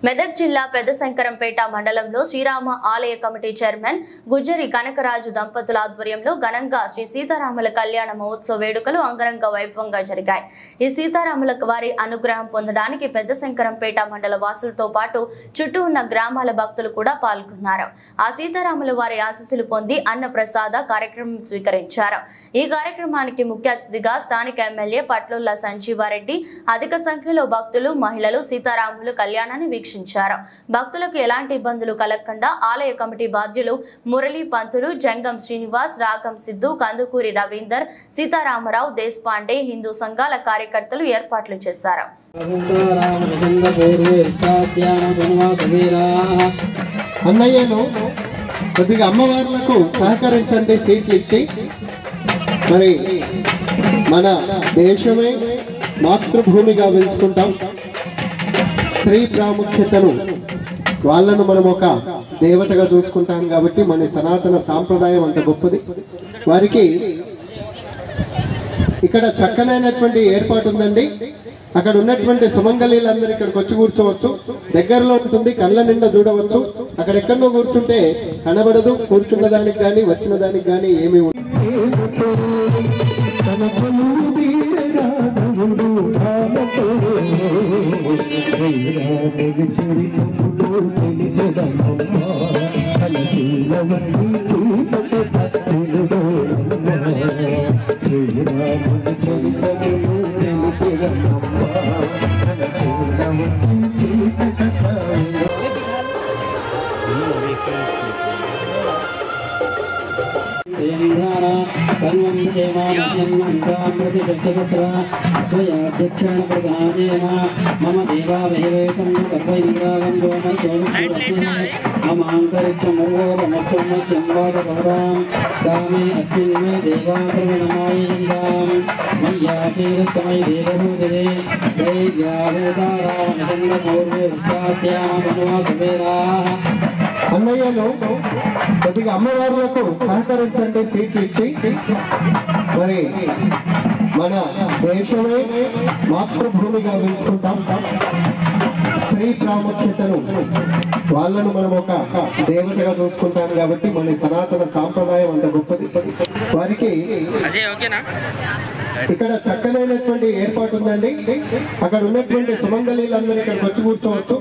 మెదక్ జిల్లా పెద్దశంకరంపేట మండలంలో శ్రీరామ ఆలయ కమిటీ చైర్మన్ గుజ్జరి కనకరాజు దంపతుల ఆధ్వర్యంలో ఘనంగా శ్రీ సీతారాముల కళ్యాణ మహోత్సవ వేడుకలు అంగరంగ వైభవంగా జరిగాయి। ఈ సీతారాముల వారి అనుగ్రహం పొందడానికి పెద్దశంకరంపేట మండల వాసులతో పాటు చుట్టూ ఉన్న గ్రామాల భక్తులు కూడా పాల్గొన్నారు। ఆ సీతారాముల వారి ఆశీస్సులు పొంది అన్న ప్రసాద కార్యక్రమం స్వీకరించారు। ఈ కార్యక్రమానికి ముఖ్య అతిథిగా స్థానిక ఎమ్మెల్యే పట్లుల్ల సంజీవారెడ్డి, అధిక సంఖ్యలో భక్తులు, మహిళలు సీతారాముల కళ్యాణాన్ని వీక్షించారు। భక్తులకు ఎలాంటి ఇబ్బందులు కలగకుండా ఆలయ కమిటీ బాధ్యులు మురళీ పంతులు, జంగం శ్రీనివాస్, రాగం సిద్ధు, కందుకూరి రవీందర్, సీతారామరావు, దేశపాండే, హిందూ సంఘాల కార్యకర్తలు ఏర్పాట్లు చేశారు। అన్నయ్యను కొద్దిగా అమ్మవార్లకు సహకరించండి, సీట్లు ఇచ్చి। మరి మన దేశమే మాతృభూమిగా పిలుచుకుంటాం। స్త్రీ ప్రాముఖ్యతను వాళ్ళను మనం ఒక దేవతగా చూసుకుంటాం కాబట్టి మన సనాతన సాంప్రదాయం అంత గొప్పది। వారికి ఇక్కడ చక్కనైనటువంటి ఏర్పాటు ఉందండి। అక్కడ ఉన్నటువంటి సుమంగళీలందరూ ఇక్కడికి వచ్చి కూర్చోవచ్చు, దగ్గరలో ఉంటుంది, కళ్ళ నిండా చూడవచ్చు। అక్కడ ఎక్కడో కూర్చుంటే కనబడదు, కూర్చున్న దానికి కానీ వచ్చిన దానికి కానీ ఏమీ मम देवावेशं कामे अस्मिन् मे देवाप्रवणमायिन्दां मय्याचेरस्तमयि देवभूतरे दैव्यावतारावनचन्द्रपूर्वे वृत्तास्यामनुवासवेराः అన్నయ్యను కొద్దిగా అమ్మవార్లకు సహకరించండి, సీట్లు ఇచ్చి। మరి మన దేశమే మాతృభూమిగా పిలుచుకుంటాం। స్త్రీ ప్రాముఖ్యతను వాళ్ళను మనం ఒక దేవతగా చూసుకుంటాం కాబట్టి మన సనాతన సాంప్రదాయం అంత గొప్పది। వారికి ఇక్కడ చక్కనైనటువంటి ఏర్పాటు ఉందండి। అక్కడ ఉన్నటువంటి సుమంగళీలందరూ ఇక్కడికి వచ్చి కూర్చోవచ్చు।